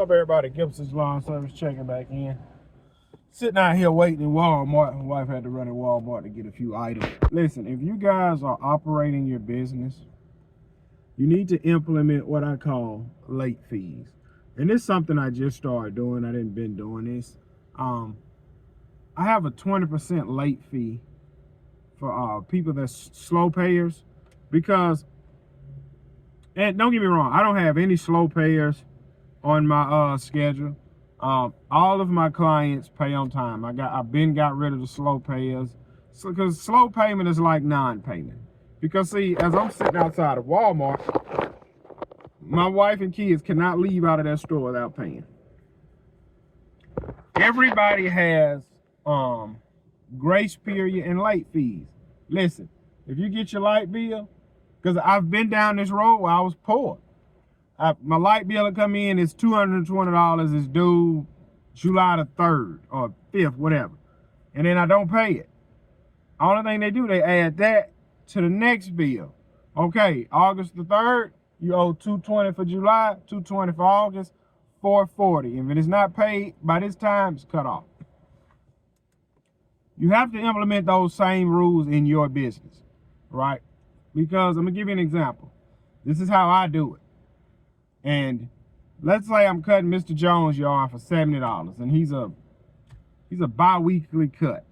What's up, everybody? Gibson's Lawn Service checking back in. Sitting out here waiting in Walmart. My wife had to run in Walmart to get a few items. Listen, if you guys are operating your business, you need to implement what I call late fees. And this is something I just started doing. I didn't been doing this. I have a 20% late fee for people that's slow payers, because, and don't get me wrong, I don't have any slow payers on my schedule. All of my clients pay on time. I've been got rid of the slow payers, because slow payment is like non-payment. Because see, as I'm sitting outside of Walmart, my wife and kids cannot leave out of that store without paying. Everybody has grace period and late fees. Listen, if you get your light bill, because I've been down this road where I was poor. My light bill will come in, it's $220, it's due July the 3rd or 5th, whatever. And then I don't pay it. Only thing they do, they add that to the next bill. Okay, August the 3rd, you owe $220 for July, $220 for August, $440. If it is not paid by this time, it's cut off. You have to implement those same rules in your business, right? Because I'm gonna give you an example. This is how I do it. And let's say I'm cutting Mr. Jones' yard for $70, and he's a bi-weekly cut.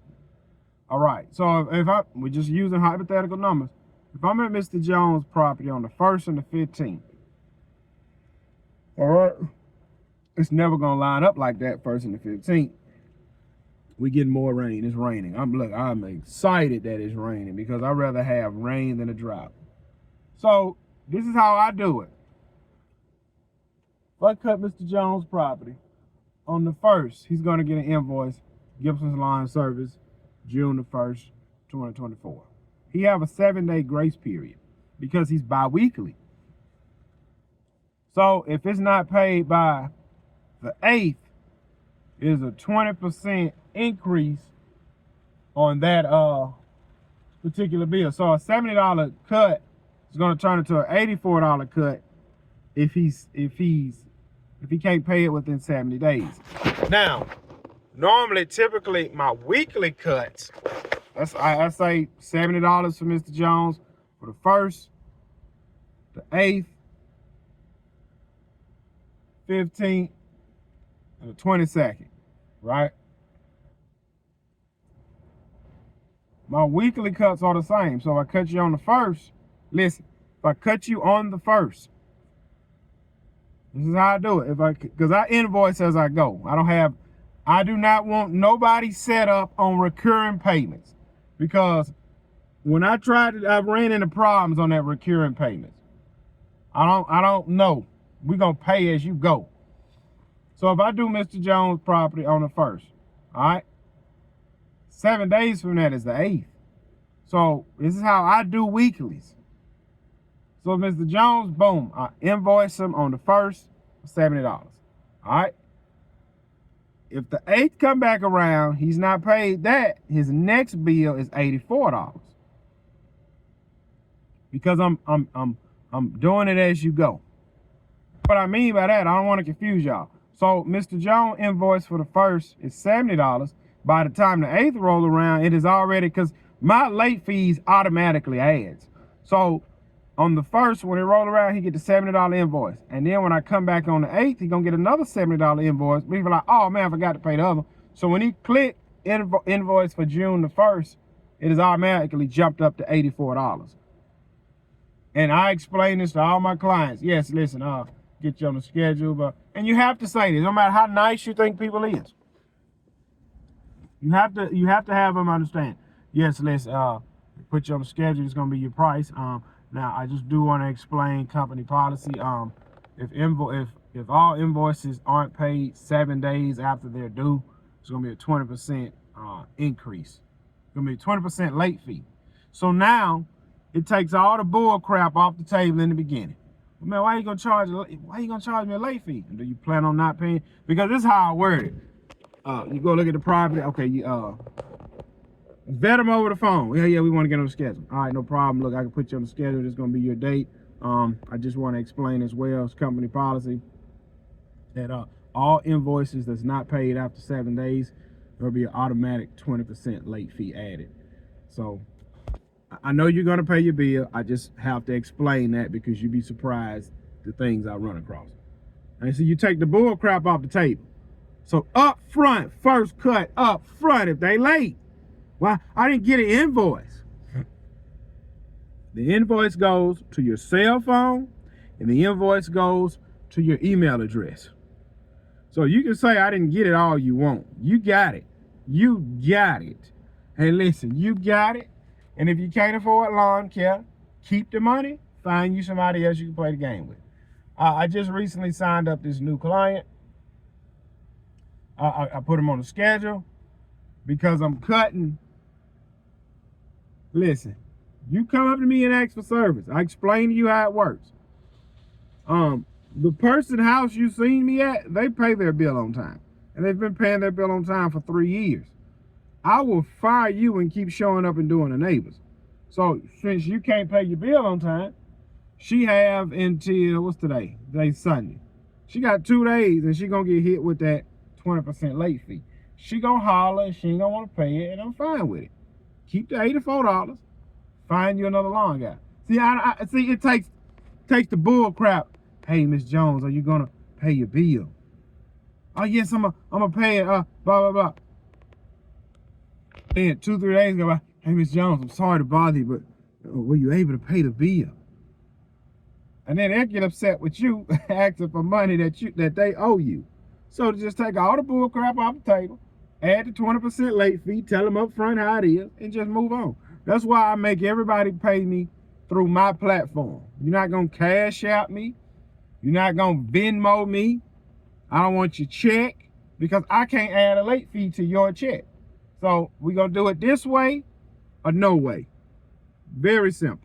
All right, so we're just using hypothetical numbers. If I'm at Mr. Jones' property on the 1st and the 15th, all right, it's never gonna line up like that, 1st and the 15th. We get more rain. It's raining. I'm excited that it's raining, because I'd rather have rain than a drought. So this is how I do it. If I cut Mr. Jones' property on the 1st, he's going to get an invoice, Gibson's Lawn Service, June the 1st, 2024. He have a 7-day grace period because he's bi-weekly. So if it's not paid by the 8th, it is a 20% increase on that particular bill. So a $70 cut is going to turn into an $84 cut if he can't pay it within 70 days. Now, normally, typically, my weekly cuts, I say $70 for Mr. Jones for the 1st, the 8th, 15th, and the 22nd, right? My weekly cuts are the same. So if I cut you on the 1st, listen, if I cut you on the 1st, this is how I do it. Because I invoice as I go. I do not want nobody set up on recurring payments. Because when I ran into problems on that recurring payments. I don't know. We're gonna pay as you go. So if I do Mr. Jones' property on the 1st, all right, 7 days from that is the 8th. So this is how I do weeklies. So Mr. Jones, boom, I invoice him on the 1st, $70. All right. If the 8th come back around, he's not paid that, his next bill is $84. Because I'm doing it as you go. What I mean by that, I don't want to confuse y'all. So Mr. Jones invoice for the 1st is $70. By the time the 8th roll around, it is already, because my late fees automatically adds. So on the 1st, when it roll around, he get the $70 invoice. And then when I come back on the 8th, he gonna get another $70 invoice. But he's like, oh man, I forgot to pay the other. So when he click invoice for June the 1st, it is automatically jumped up to $84. And I explain this to all my clients. Yes, listen, get you on the schedule, and you have to say this, no matter how nice you think people is. You have to have them understand. Yes, let's put you on the schedule. It's gonna be your price. Now I just do want to explain company policy. If all invoices aren't paid 7 days after they're due, it's gonna be a 20% increase. It's gonna be a 20% late fee. So now it takes all the bull crap off the table in the beginning. Well, man, why you gonna charge me a late fee? Do you plan on not paying? Because this is how I word it. You go look at the property. Okay, you vet them over the phone. Yeah, we want to get on the schedule. All right, no problem. Look, I can put you on the schedule. This is gonna be your date. I just want to explain as well as company policy that all invoices that's not paid after 7 days, there'll be an automatic 20% late fee added. So I know you're gonna pay your bill. I just have to explain that because you'd be surprised the things I run across. And so you take the bull crap off the table. So up front, first cut up front if they late. Well, I didn't get an invoice. The invoice goes to your cell phone and the invoice goes to your email address. So you can say I didn't get it all you want. You got it. You got it. Hey, listen, you got it. And if you can't afford lawn care, keep the money, find you somebody else you can play the game with. I just recently signed up this new client. I put him on the schedule because I'm cutting. Listen, you come up to me and ask for service. I explain to you how it works. The person house you seen me at, they pay their bill on time. And they've been paying their bill on time for 3 years. I will fire you and keep showing up and doing the neighbors. So since you can't pay your bill on time, she have until, what's today? Today's Sunday. She got 2 days and she gonna get hit with that 20% late fee. She gonna holler, she ain't gonna wanna pay it, and I'm fine with it. Keep the $84, find you another lawn guy. See, I see it takes the bull crap. Hey, Miss Jones, are you gonna pay your bill? Oh yes, I'm gonna pay it, blah, blah, blah. Then 2-3 days go by, hey, Miss Jones, I'm sorry to bother you, but were you able to pay the bill? And then they get upset with you, asking for money that they owe you. So to just take all the bull crap off the table, add the 20% late fee, tell them up front how it is, and just move on. That's why I make everybody pay me through my platform. You're not gonna cash out me. You're not gonna Venmo me. I don't want your check because I can't add a late fee to your check. So we're gonna do it this way or no way. Very simple.